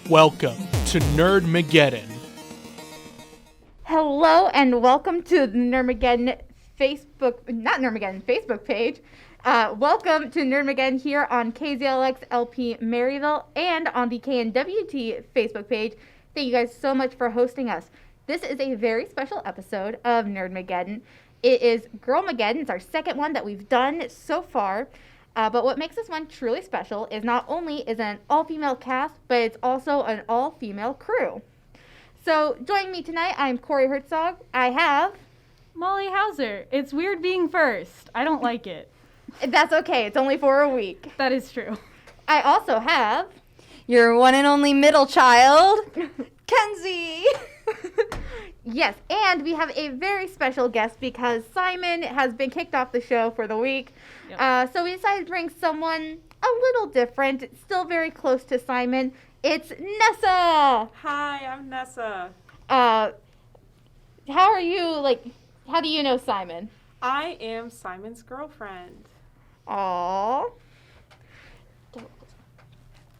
Welcome to Nerdmageddon. Hello and welcome to the Nerdmageddon Facebook page. Welcome to Nerdmageddon here on KZLX LP Maryville and on the KNWT Facebook page. Thank you guys so much for hosting us. This is a very special episode of Nerdmageddon. It is Girlmageddon. It's our second one that we've done so far. But what makes this one truly special is not only is it an all-female cast, but it's also an all-female crew. So joining me tonight, I'm Corey Herzog. I have Molly Hauser. It's weird being first. I don't like it. That's okay. It's only for a week. That is true. I also have your one and only middle child, Kenzie. Yes, and we have a very special guest because Simon has been kicked off the show for the week. Yep. So we decided to bring someone a little different, still very close to Simon. It's Nessa. Hi, I'm Nessa. How are you, how do you know Simon? I am Simon's girlfriend. Aww.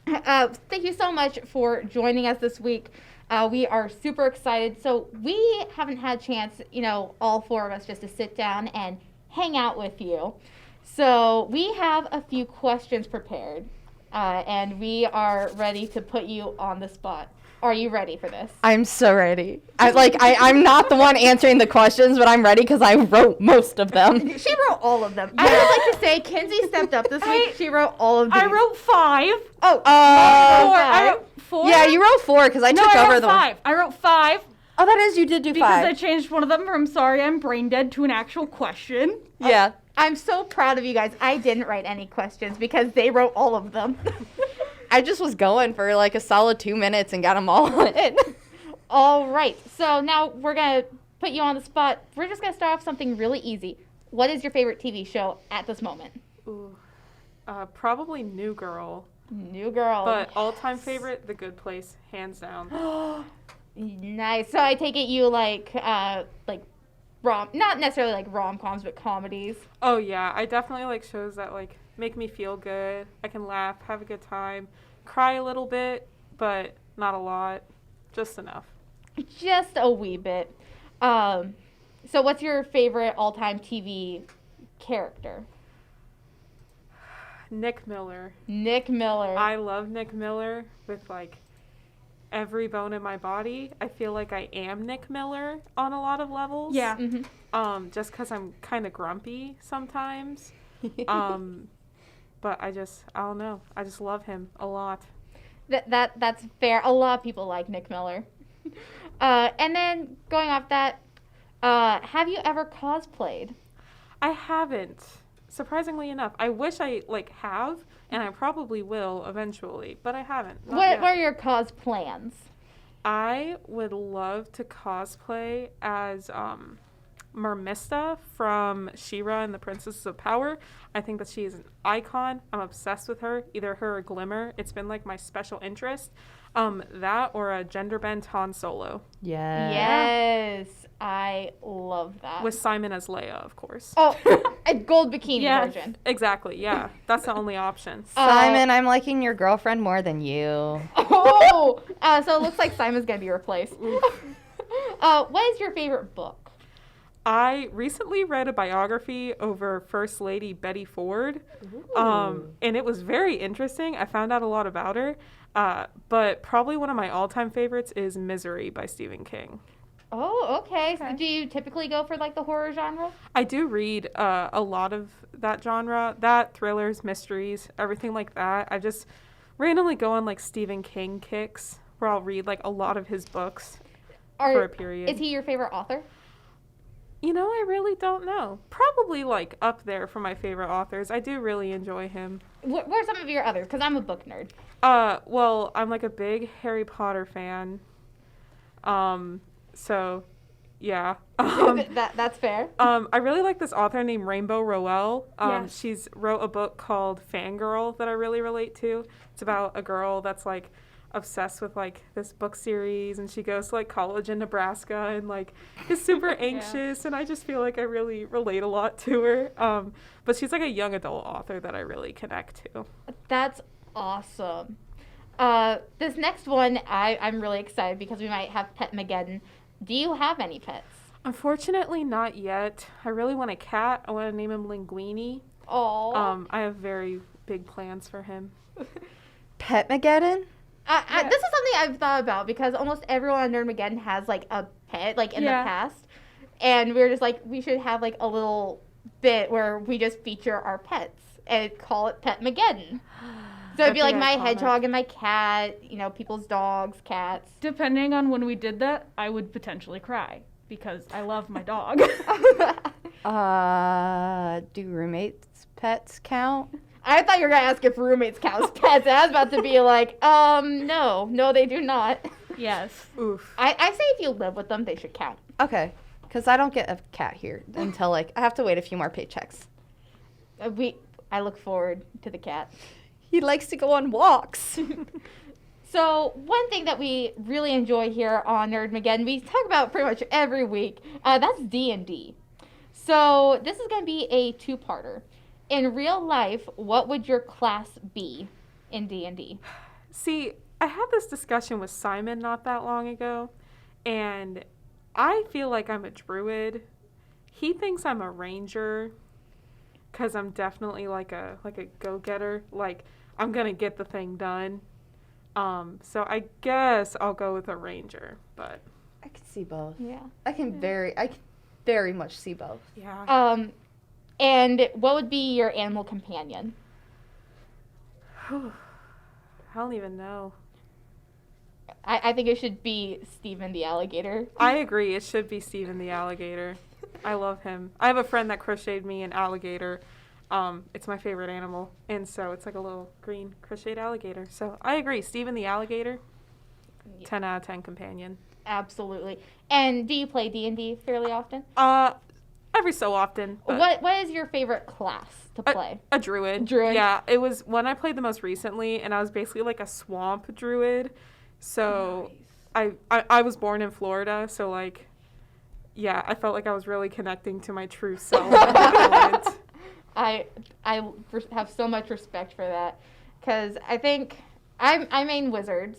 Thank you so much for joining us this week. We are super excited. So we haven't had a chance, all four of us just to sit down and hang out with you. So we have a few questions prepared, and we are ready to put you on the spot. Are you ready for this? I'm so ready. I'm not the one answering the questions, but I'm ready because I wrote most of them. She wrote all of them. I would like to say Kenzie stepped up this week. She wrote all of these. I wrote 5. Oh, I wrote 4. Yeah, you wrote 4 because I took over the 5. I wrote 5. Oh, that is, you did do 5. Because I changed one of them from sorry, I'm brain dead to an actual question. Yeah. I'm so proud of you guys. I didn't write any questions because they wrote all of them. I just was going for a solid 2 minutes and got them all in. All right. So now we're going to put you on the spot. We're just going to start off something really easy. What is your favorite TV show at this moment? Ooh, probably New Girl. New Girl. But all-time favorite, The Good Place, hands down. Nice. So I take it you not necessarily rom-coms, but comedies. Oh yeah, I definitely like shows that make me feel good. I can laugh, have a good time, cry a little bit, but not a lot, just enough. Just a wee bit. So what's your favorite all-time TV character? Nick Miller. Nick Miller. I love Nick Miller with every bone in my body. I feel like I am Nick Miller on a lot of levels. Yeah. Mm-hmm. Just because I'm kind of grumpy sometimes. But I don't know. I just love him a lot. That's fair. A lot of people like Nick Miller. And then going off that, have you ever cosplayed? I haven't. Surprisingly enough. I wish I have, and I probably will eventually, but I haven't. What are your cos plans? I would love to cosplay as Mermista from She-Ra and the Princesses of Power. I think that she is an icon. I'm obsessed with her. Either her or Glimmer. It's been my special interest. That or a gender bent Han Solo. Yeah. Yes. I love that. With Simon as Leia, of course. Oh, a gold bikini version. Exactly, yeah. That's the only option. Simon, I'm liking your girlfriend more than you. Oh! So it looks like Simon's going to be replaced. What is your favorite book? I recently read a biography over First Lady Betty Ford, and it was very interesting. I found out a lot about her, but probably one of my all-time favorites is Misery by Stephen King. Oh, okay. So do you typically go for the horror genre? I do read a lot of that genre, thrillers, mysteries, everything like that. I just randomly go on Stephen King kicks where I'll read a lot of his books for a period. Is he your favorite author? I really don't know. Probably up there for my favorite authors. I do really enjoy him. What are some of your others? Because I'm a book nerd. Well, I'm a big Harry Potter fan. So, yeah. That's fair. I really like this author named Rainbow Rowell. Yes. She's wrote a book called Fangirl that I really relate to. It's about a girl that's obsessed with this book series, and she goes to college in Nebraska and is super anxious, and I just feel I really relate a lot to her. But she's a young adult author that I really connect to. That's awesome. This next one, I'm really excited because we might have Petmageddon. Do you have any pets? Unfortunately, not yet. I really want a cat. I want to name him Linguini. Oh. I have very big plans for him. Petmageddon? This is something I've thought about because almost everyone on Nerdmageddon has like a pet, like in the past, and we were just like, we should have like a little bit where we just feature our pets and call it Petmageddon. So it'd be like my hedgehog and my cat, you know, people's dogs, cats. Depending on when we did that, I would potentially cry because I love my dog. Do roommates' pets count? I thought you were going to ask if roommates count as pets. And I was about to be like, no, they do not. Yes. Oof. I say if you live with them, they should count. Okay, because I don't get a cat here until like I have to wait a few more paychecks. I look forward to the cat. He likes to go on walks. So one thing that we really enjoy here on Nerdmageddon, we talk about pretty much every week, that's D&D. So this is going to be a two-parter. In real life, what would your class be in D&D? See, I had this discussion with Simon not that long ago, and I feel like I'm a druid. He thinks I'm a ranger, because I'm definitely like a go-getter. Like, I'm going to get the thing done. So I guess I'll go with a ranger, but I can see both. Yeah. I can very much see both. yeah. And what would be your animal companion? I don't even know. I think it should be Steven the alligator. I agree. It should be Steven the alligator. I love him. I have a friend that crocheted me an alligator. It's my favorite animal. And so it's like a little green crocheted alligator. So I agree. Steven the alligator, 10 out of 10 companion. Absolutely. And do you play D&D fairly often? Every so often. What is your favorite class to play? A druid. Druid? Yeah, it was one I played the most recently, and I was basically like a swamp druid. So nice. I was born in Florida, so like, yeah, I felt like I was really connecting to my true self. I have so much respect for that, because I think I main wizards.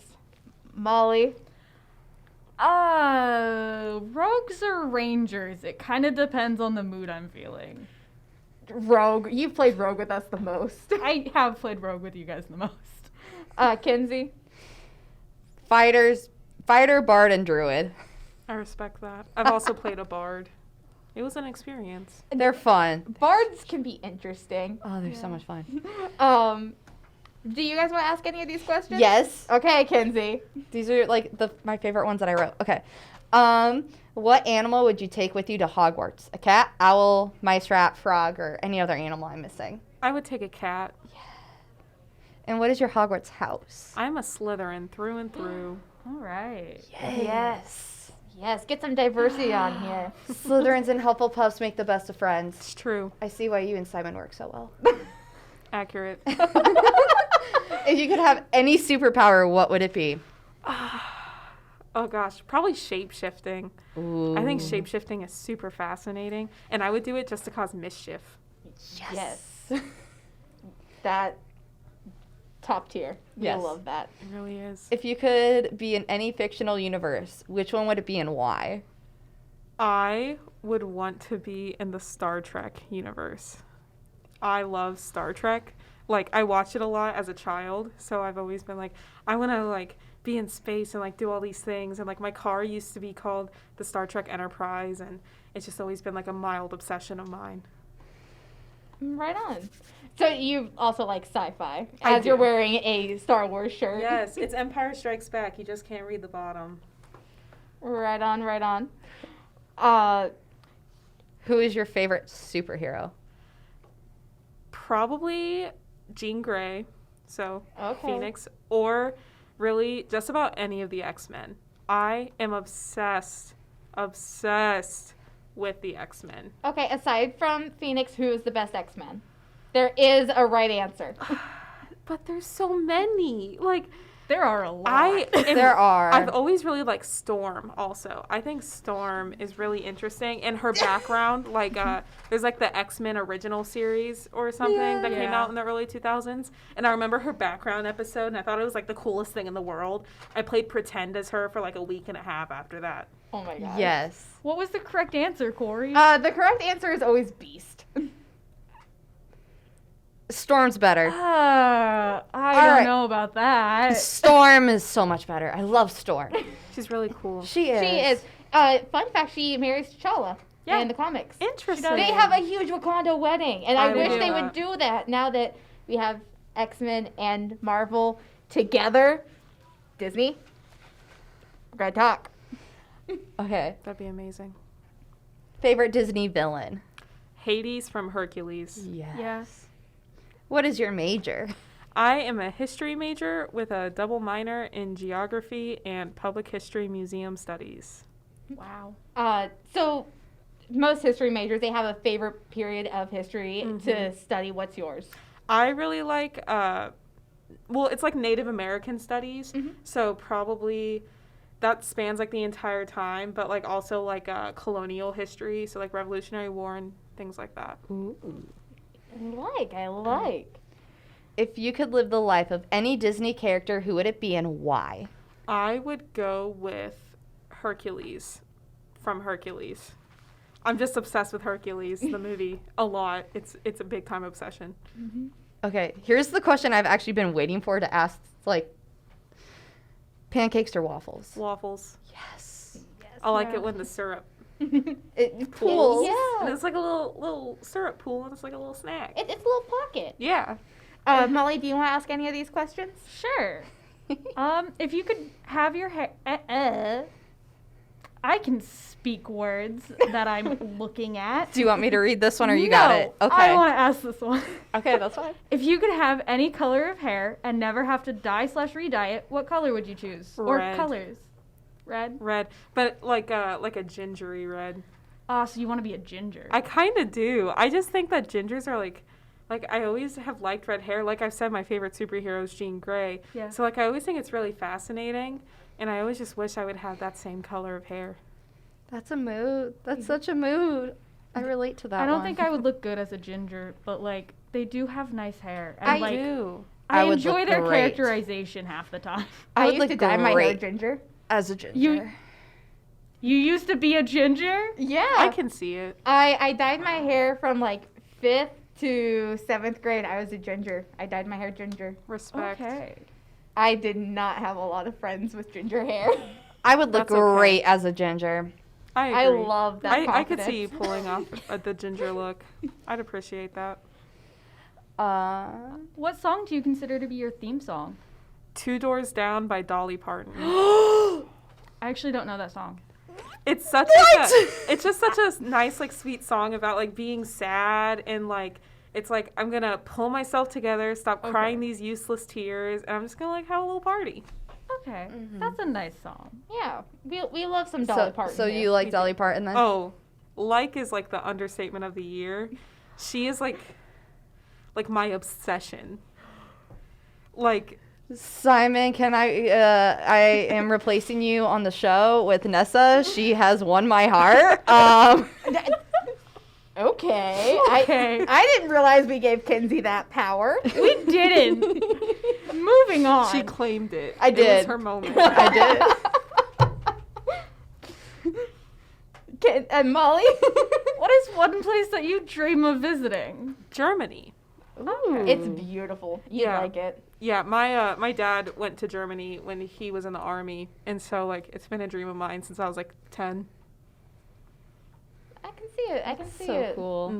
Molly. Rogues or rangers? It kind of depends on the mood I'm feeling. Rogue. You've played rogue with us the most. I have played rogue with you guys the most. Kinsey. Fighter, bard, and druid. I respect that. I've also played a bard. It was an experience. They're fun. Bards can be interesting. Oh, they're so much fun. Do you guys want to ask any of these questions? Yes. Okay, Kinsey. These are like my favorite ones that I wrote. Okay. What animal would you take with you to Hogwarts? A cat, owl, mice, rat, frog, or any other animal I'm missing? I would take a cat. Yeah. And what is your Hogwarts house? I'm a Slytherin through and through. All right. Yes. Yes, get some diversity on here. Slytherins and Hufflepuffs make the best of friends. It's true. I see why you and Simon work so well. Accurate. If you could have any superpower, what would it be? Oh gosh, probably shape-shifting. Ooh. I think shape-shifting is super fascinating, and I would do it just to cause mischief. Yes. That top tier. Yes. You'll love that. It really is. If you could be in any fictional universe, which one would it be and why? I would want to be in the Star Trek universe. I love Star Trek. Like, I watched it a lot as a child, so I've always been like, I want to, like, be in space and, like, do all these things. And, like, my car used to be called the Star Trek Enterprise, and it's just always been, like, a mild obsession of mine. Right on. So you also like sci-fi, I as you're do. wearing a Star Wars shirt. Yes, it's Empire Strikes Back. You just can't read the bottom. Right on, right on. Who is your favorite superhero? Probably Jean Grey, so Okay. Phoenix, or really just about any of the X-Men. I am obsessed with the X-Men. Okay, aside from Phoenix, who is the best X-Men? There is a right answer. But there's so many. Like, There are a lot. There are. I've always really liked Storm also. I think Storm is really interesting. And her background, like, there's like the X-Men original series or something that came out in the early 2000s. And I remember her background episode, and I thought it was like the coolest thing in the world. I played pretend as her for like a week and a half after that. Oh my god. Yes. What was the correct answer, Corey? The correct answer is always Beast. Storm's better. I All don't right. know about that. Storm is so much better. I love Storm. She's really cool. She is. She is. Fun fact, she marries T'Challa in the comics. Interesting. They have a huge Wakanda wedding, and I I wish love they that. would do that now that we have X-Men and Marvel together. Disney, red talk. Okay. That'd be amazing. Favorite Disney villain? Hades from Hercules. Yes. Yes. What is your major? I am a history major with a double minor in geography and public history museum studies. Wow. So most history majors, they have a favorite period of history to study. What's yours? I really like, it's like Native American studies. So probably that spans like the entire time, but like also like colonial history. So like Revolutionary War and things like that. Ooh. I like. If you could live the life of any Disney character, who would it be and why? I would go with Hercules from Hercules. I'm just obsessed with Hercules, the movie, a lot. It's a big time obsession. Okay, here's the question I've actually been waiting for to ask. It's like, pancakes or waffles? Waffles. Yes. I like it when the syrup It pools. pools. And Yeah. it's like a little syrup pool, and it's like a little snack. It's a little pocket. Yeah. Molly, do you want to ask any of these questions? Sure. If you could have your hair, I can speak words that I'm looking at. Do you want me to read this one or you got it? No, Okay. I want to ask this one. Okay, that's fine. If you could have any color of hair and never have to dye/re-dye it, what color would you choose? Or Red. colors? Red? Red, but like a gingery red. So you want to be a ginger. I kind of do. I just think that gingers are like I always have liked red hair. Like I've said, my favorite superhero is Jean Grey. Yeah. So like I always think it's really fascinating, and I always just wish I would have that same color of hair. That's a mood. That's such a mood. I relate to that I don't one. think I would look good as a ginger, but like they do have nice hair. And I like do. I I would enjoy look their great. characterization half the time. I would used look to dye my hair great ginger. as a ginger. You used to be a ginger? Yeah. I can see it. I dyed my hair from like 5th to 7th grade. I was a ginger. I dyed my hair ginger. Respect. Okay. I did not have a lot of friends with ginger hair. I would look That's okay. great as a ginger. I I agree. love that I could see you confidence. pulling off the ginger look. I'd appreciate that. What song do you consider to be your theme song? Two Doors Down by Dolly Parton. I actually don't know that song. It's such it's just such a nice, like, sweet song about like being sad and like it's like I'm gonna pull myself together, stop crying these useless tears, and I'm just gonna like have a little party. Okay, that's a nice song. Yeah, we love some Dolly Parton. So here. you like Dolly Parton then? Oh, like is like the understatement of the year. She is like my obsession. Like Simon, can I am replacing you on the show with Nessa. She has won my heart. Okay. Okay. I didn't realize we gave Kinsey that power. We didn't. Moving on. she claimed it. I It was did. her moment. I did. And Molly? What is one place that you dream of visiting? Germany. It's beautiful. You Yeah. like it. Yeah, my dad went to Germany when he was in the army, and so like it's been a dream of mine since I was like 10. I can see it. I can see So it. cool.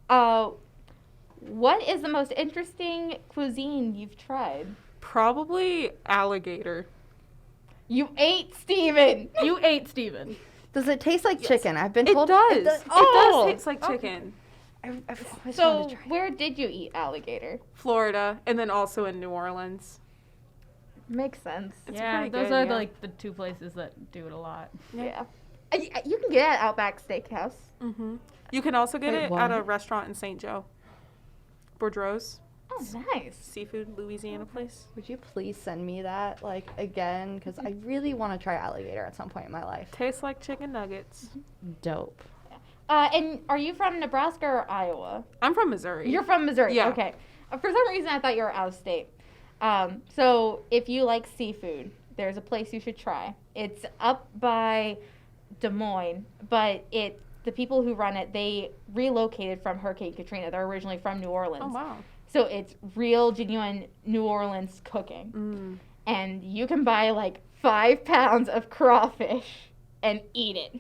Mm-hmm. What is the most interesting cuisine you've tried? Probably Alligator. You ate Steven. You ate Steven. Does it taste like Yes. chicken? I've been It told does. It does. It Oh! does taste like chicken. I've always So wanted to try it. where did you eat alligator? Florida, and then also in New Orleans. Makes sense. It's Yeah, pretty those good, are yeah. like the two places that do it a lot. Yeah. You can get it at Outback Steakhouse. Mm-hmm. You can also get Wait, it what? at a restaurant in St. Joe. Boudreaux's. Oh, nice. Seafood Louisiana place. Would you please send me that, like, again? Because I really want to try alligator at some point in my life. Tastes like chicken nuggets. Dope. And are you from Nebraska or Iowa? I'm from Missouri. You're from Missouri. Yeah. Okay. For some reason, I thought you were out of state. So if you like seafood, there's a place you should try. It's up by Des Moines, but the people who run it, they relocated from Hurricane Katrina. They're originally from New Orleans. Oh, wow. So it's real, genuine New Orleans cooking. Mm. And you can buy like 5 pounds of crawfish and eat it.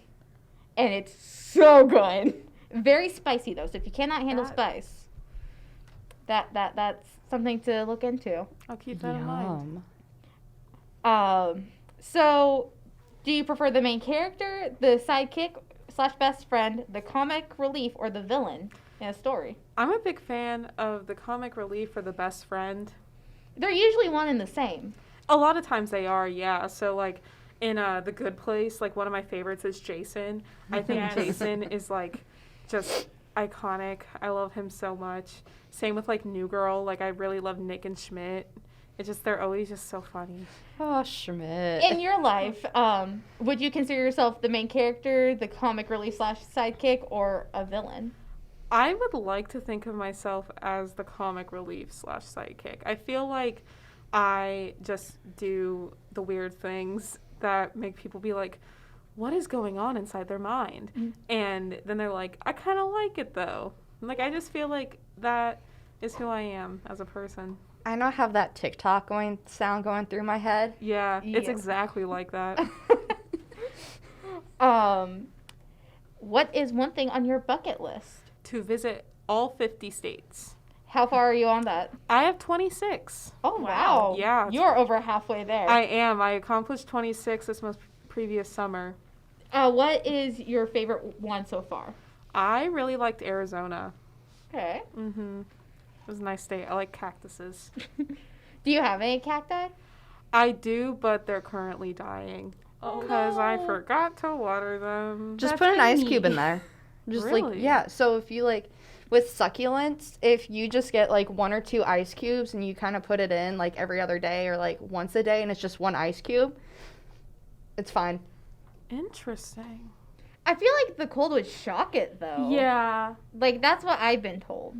And it's so good. Very spicy though, so if you cannot handle spice, that's something to look into. I'll keep that in mind. So do you prefer the main character, the sidekick / best friend, the comic relief, or the villain in a story? I'm a big fan of the comic relief or the best friend. They're usually one and the same. A lot of times they are, yeah. So, like, in The Good Place, like, one of my favorites is Jason. I think Yes. Jason is, like, just iconic. I love him so much. Same with, like, New Girl. Like, I really love Nick and Schmidt. It's just, they're always just so funny. Oh, Schmidt. In your life, would you consider yourself the main character, the comic relief / sidekick, or a villain? I would like to think of myself as the comic relief / sidekick. I feel like I just do the weird things that make people be like, what is going on inside their mind? Mm-hmm. And then they're like, I kind of like it though. Like, I just feel like that is who I am as a person. I now have that TikTok sound going through my head. Yeah, it's Yeah. exactly like that. What is one thing on your bucket list? To visit all 50 states. How far are you on that? I have 26. Oh, wow. Yeah. You're over halfway there. I am. I accomplished 26 this most previous summer. What is your favorite one so far? I really liked Arizona. Okay. Mm-hmm. It was a nice state. I like cactuses. Do you have any cacti? I do, but they're currently dying. Oh, Because I no. forgot to water them. Just That's put an kinda ice cube neat. in there. Just Really? so if you with succulents, if you just get 1 or 2 ice cubes and you kind of put it in every other day or once a day and it's just 1 ice cube, it's fine. Interesting. I feel like the cold would shock it, though. Yeah. That's what I've been told.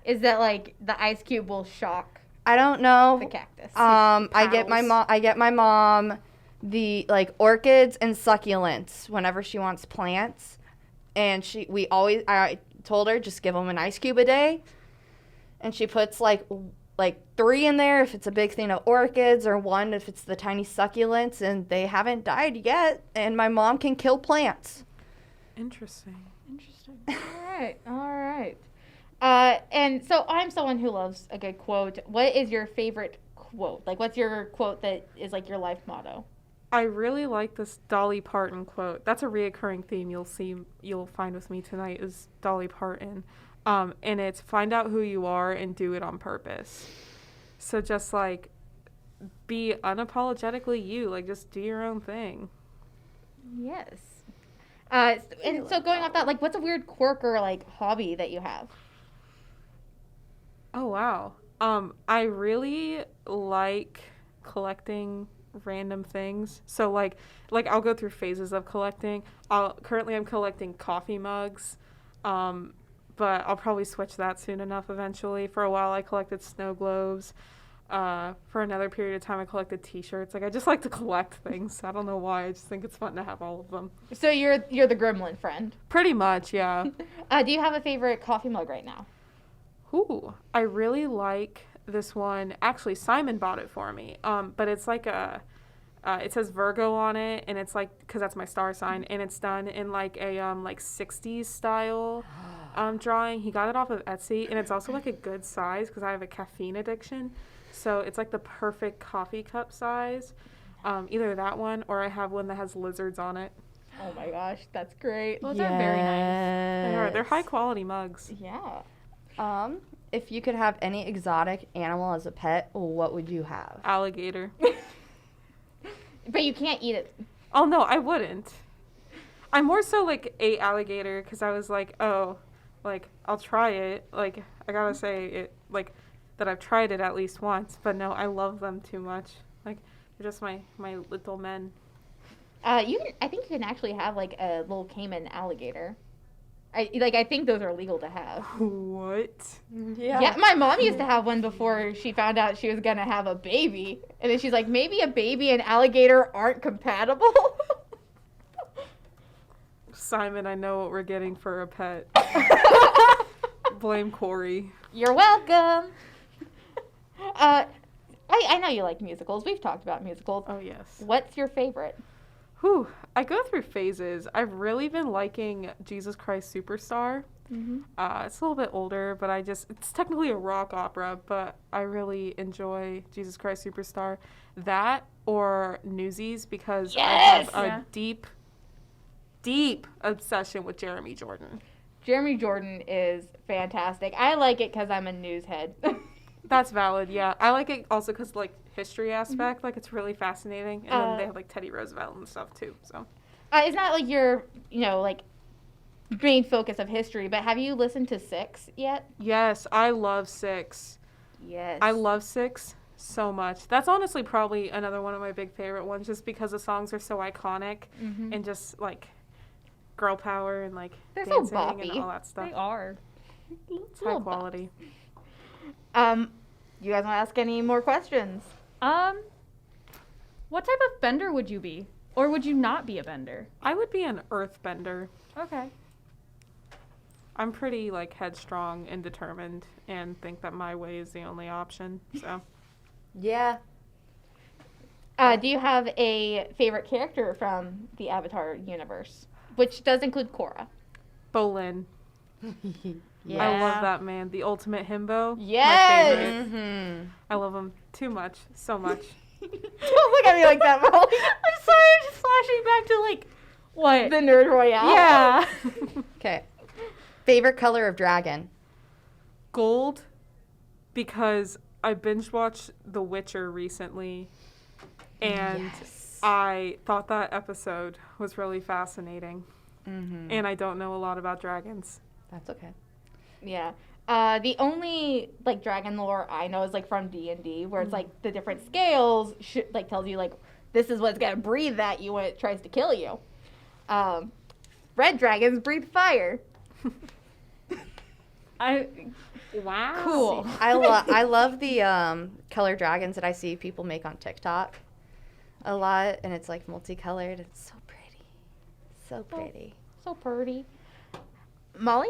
Is that, the ice cube will shock I don't know. the cactus. I get my Petals. mom the orchids and succulents whenever she wants plants, and I told her just give them an ice cube a day, and she puts like 3 in there if it's a big thing of orchids, or 1 if it's the tiny succulents, and they haven't died yet, and my mom can kill plants. Interesting. All right. And so I'm someone who loves a good quote. What is your favorite quote? What's your quote that is your life motto? I really like this Dolly Parton quote. That's a reoccurring theme you'll find with me tonight is Dolly Parton. And it's find out who you are and do it on purpose. So just be unapologetically you. Just do your own thing. Yes. And so going off that, what's a weird quirk or hobby that you have? Oh, wow. I really like collecting random things. So I'll go through phases of collecting. Currently I'm collecting coffee mugs. But I'll probably switch that soon enough eventually. For a while I collected snow globes. For another period of time I collected t-shirts. I just like to collect things. I don't know why. I just think it's fun to have all of them. So you're the gremlin friend. Pretty much, yeah. Do you have a favorite coffee mug right now? Ooh, I really like this one. Actually, Simon bought it for me. But it's it says Virgo on it, and it's because that's my star sign, and it's done in a 60s style drawing. He got it off of Etsy, and it's also a good size because I have a caffeine addiction. So it's the perfect coffee cup size. Either that one, or I have one that has lizards on it. Oh my gosh, that's great. Those are very nice. They're high quality mugs. Yeah. If you could have any exotic animal as a pet, what would you have? Alligator. But you can't eat it. Oh, no, I wouldn't. I more so, ate alligator because I was I'll try it. I gotta say, it, that I've tried it at least once. But no, I love them too much. Like, they're just my little men. I think you can actually have like a little Cayman alligator. I think those are legal to have. What? Yeah, my mom used to have one before she found out she was gonna have a baby, and then she's like, maybe a baby and alligator aren't compatible. Simon, I know what we're getting for a pet. Blame Corey. You're welcome. I know you like musicals. We've talked about musicals. Oh, yes. What's your favorite? Whew. I go through phases. I've really been liking Jesus Christ Superstar. Mm-hmm. It's a little bit older, but it's technically a rock opera, but I really enjoy Jesus Christ Superstar. That or Newsies, because Yes! I have a deep obsession with Jeremy Jordan. Jeremy Jordan is fantastic. I like it because I'm a news head. That's valid, yeah. I like it also because, like, history aspect, like, it's really fascinating. And then they have, like, Teddy Roosevelt and stuff, too, so. It's not like your, like, main focus of history, but have you listened to Six yet? Yes, I love Six. Yes. I love Six so much. That's honestly probably another one of my big favorite ones, just because the songs are so iconic and just, like, girl power and, like, They're so dancing boppy. and all that stuff. They are. It's high quality. You guys want to ask any more questions? What type of bender would you be? Or would you not be a bender? I would be an earthbender. Okay. I'm pretty, like, headstrong and determined and think that my way is the only option, so. Yeah. Do you have a favorite character from the Avatar universe? Which does include Korra. Bolin. Yeah. I love that man. The ultimate himbo. Yes! My favorite. I love him too much. So much. Don't look at me like that, Molly. I'm sorry, I'm just flashing back to, like, what? The Nerd Royale. Yeah. Okay. Favorite color of dragon? Gold, because I binge watched The Witcher recently, and I thought that episode was really fascinating. And I don't know a lot about dragons. That's okay. Yeah. The only, like, dragon lore I know is, like, from D&D, where it's, like, the different scales, tells you, like, this is what's going to breathe at you when it tries to kill you. Red dragons breathe fire. Wow. Cool. I love the color dragons that I see people make on TikTok a lot, and it's, like, multicolored. It's so pretty. So pretty. So pretty. Molly?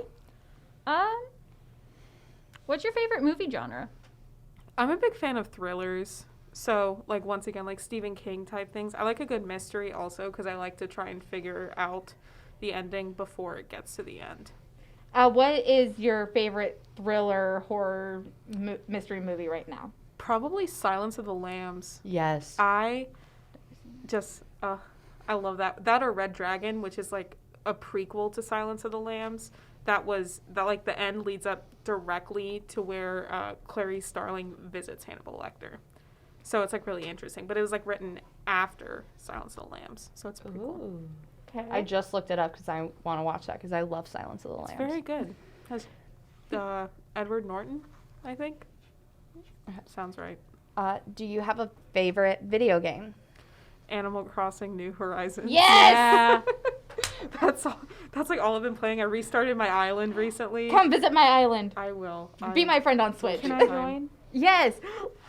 What's your favorite movie genre? I'm a big fan of thrillers. So, like, once again, like Stephen King type things. I like a good mystery also because I like to try and figure out the ending before it gets to the end. What is your favorite thriller, horror, mystery movie right now? Probably Silence of the Lambs. Yes. I love that. That or Red Dragon, which is like a prequel to Silence of the Lambs. Like the end leads up directly to where Clarice Starling visits Hannibal Lecter. So it's like really interesting. But it was like written after Silence of the Lambs. So it's pretty cool. Okay. I just looked it up because I want to watch that because I love Silence of the Lambs. It's very good. Has Edward Norton, I think. Sounds right. Do you have a favorite video game? Animal Crossing New Horizons. Yes! That's like all I've been playing. I restarted my island recently. Come visit my island. I will. Be my friend on Switch. Can I join? Yes.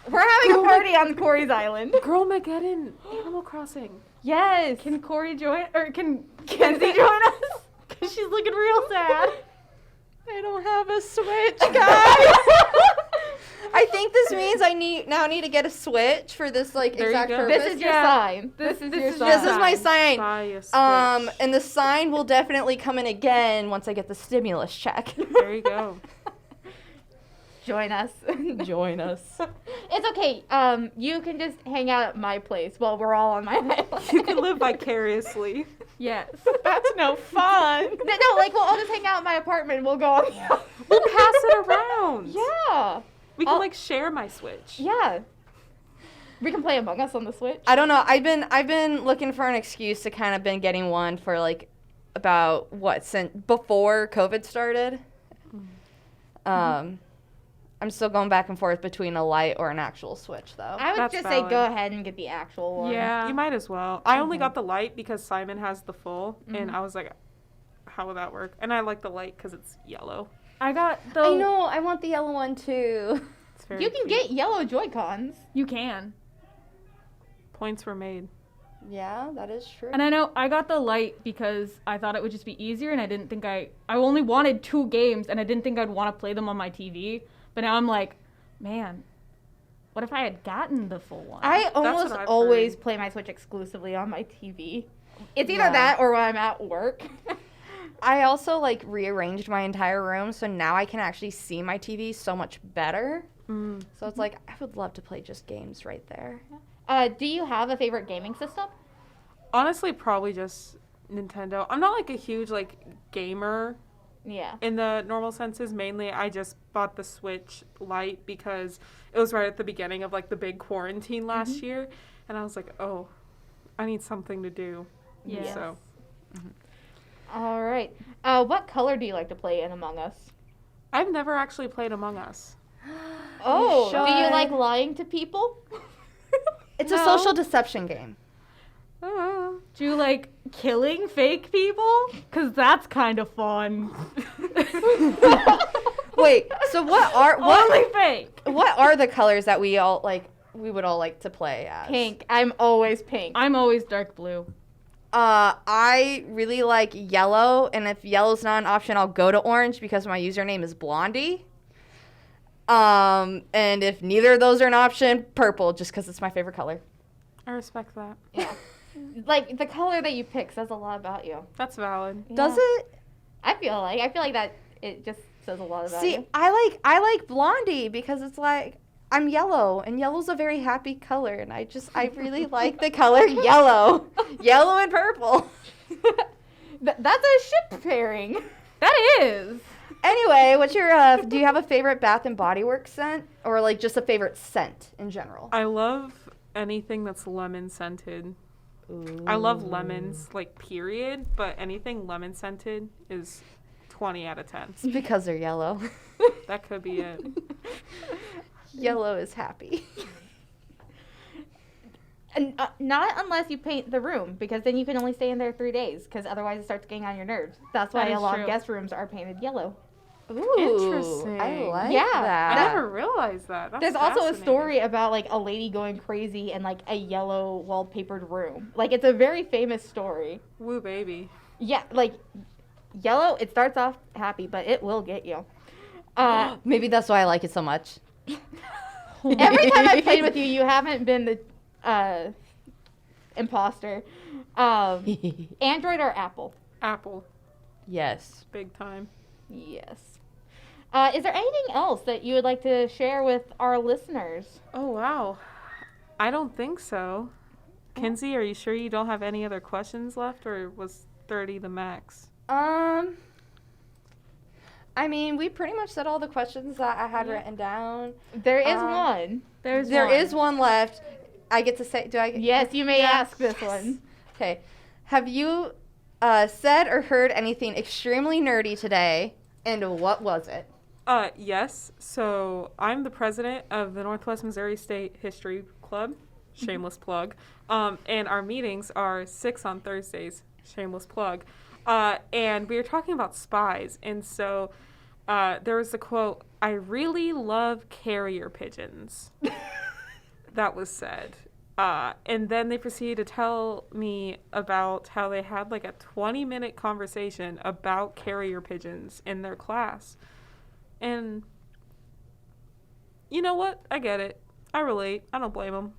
We're having a party on Corey's island. Girlmageddon. Animal Crossing. Yes. Can Corey join? Or can Kenzie join us? Because she's looking real sad. I don't have a Switch, guys. I think this means I need to get a Switch for this There you exact go. purpose. This is your sign. This is your sign. This is my sign. Buy a Switch. And the sign will definitely come in again once I get the stimulus check. There you go. Join us. Join us. It's okay. You can just hang out at my place while we're all on my island. You can live vicariously. Yes. That's no fun. No, like we'll all just hang out at my apartment and we'll go on. We'll pass it around. Yeah. We can like share my Switch. Yeah. We can play Among Us on the Switch. I don't know. I've been looking for an excuse to kind of been getting one for like since before COVID started. I'm still going back and forth between a light or an actual Switch, though. I would That's just valid. say go ahead and get the actual one. Yeah. You might as well. I only got the light because Simon has the full, and I was like, how would that work? And I like the light because it's yellow. I got the. I know. I want the yellow one, too. It's very You can cute. get yellow Joy-Cons. You can. Points were made. Yeah, that is true. And I know I got the light because I thought it would just be easier, and I didn't think I only wanted 2 games, and I didn't think I'd want to play them on my TV. But now I'm like, man, what if I had gotten the full one? I what almost I've always heard. play my Switch exclusively on my TV. It's either Yeah. that or when I'm at work. I also like rearranged my entire room, so now I can actually see my TV so much better. So it's like I would love to play just games right there. Do you have a favorite gaming system? Honestly, probably just Nintendo. I'm not like a huge like gamer Yeah. in the normal senses. Mainly, I just bought the Switch Lite because it was right at the beginning of like the big quarantine last year, and I was like, oh, I need something to do. Yes. So All right. What color do you like to play in Among Us? I've never actually played Among Us. Oh, do you should. like lying to people? It's a No. social deception game. Ah. Do you like killing fake people? Because that's kind of fun. Wait, so Only fake. what are the colors that we would all like to play as? Pink. I'm always pink. I'm always dark blue. I really like yellow, and if yellow's not an option, I'll go to orange because my username is Blondie. And if neither of those are an option, purple, just because it's my favorite color. I respect that. Yeah. Like the color that you pick says a lot about you. That's valid. Does Yeah. it? I feel like that it just says a lot about See, you. I like Blondie because it's like I'm yellow, and yellow's a very happy color, and I really like the color yellow, yellow and purple. That's a ship pairing. That is. Anyway, what's your do you have a favorite Bath and Body Works scent, or like just a favorite scent in general? I love anything that's lemon scented. I love lemons, like period, but anything lemon scented is 20 out of 10. It's because they're yellow. That could be it. Yellow is happy. And not unless you paint the room, because then you can only stay in there 3 days, because otherwise it starts getting on your nerves. That's why That a is lot true. of guest rooms are painted yellow. Ooh, Interesting. I like Yeah. that. I never realized that. That's There's also a fascinating. story about like a lady going crazy in like a yellow wallpapered room. Like it's a very famous story. Woo baby. Yeah, like yellow, it starts off happy, but it will get you. Maybe that's why I like it so much. Every time I've played with you, you haven't been the imposter. Android or Apple? Apple. Yes. Big time. Yes. Is there anything else that you would like to share with our listeners? Oh, wow. I don't think so. Kinsey, are you sure you don't have any other questions left, or was 30 the max? I mean, we pretty much said all the questions that I had written down. There is Um, one. There is one left. I get to say, do I? Yes, you may ask this one. Okay. Have you said or heard anything extremely nerdy today, and what was it? Yes. So I'm the president of the Northwest Missouri State History Club. Shameless plug. And our meetings are 6 on Thursdays. Shameless plug. And we were talking about spies. And so there was a quote, "I really love carrier pigeons." That was said. And then they proceeded to tell me about how they had like a 20-minute conversation about carrier pigeons in their class. And you know what? I get it. I relate. I don't blame them.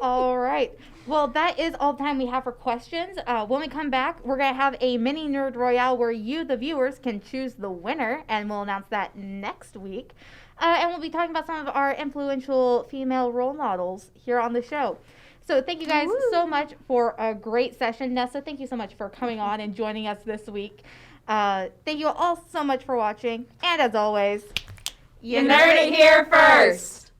All right. Well, that is all the time we have for questions. When we come back, we're going to have a mini Nerd Royale where you, the viewers, can choose the winner, and we'll announce that next week. And we'll be talking about some of our influential female role models here on the show. So thank you guys so much for a great session. Nessa, thank you so much for coming on and joining us this week. Thank you all so much for watching. And as always, You nerd it here first.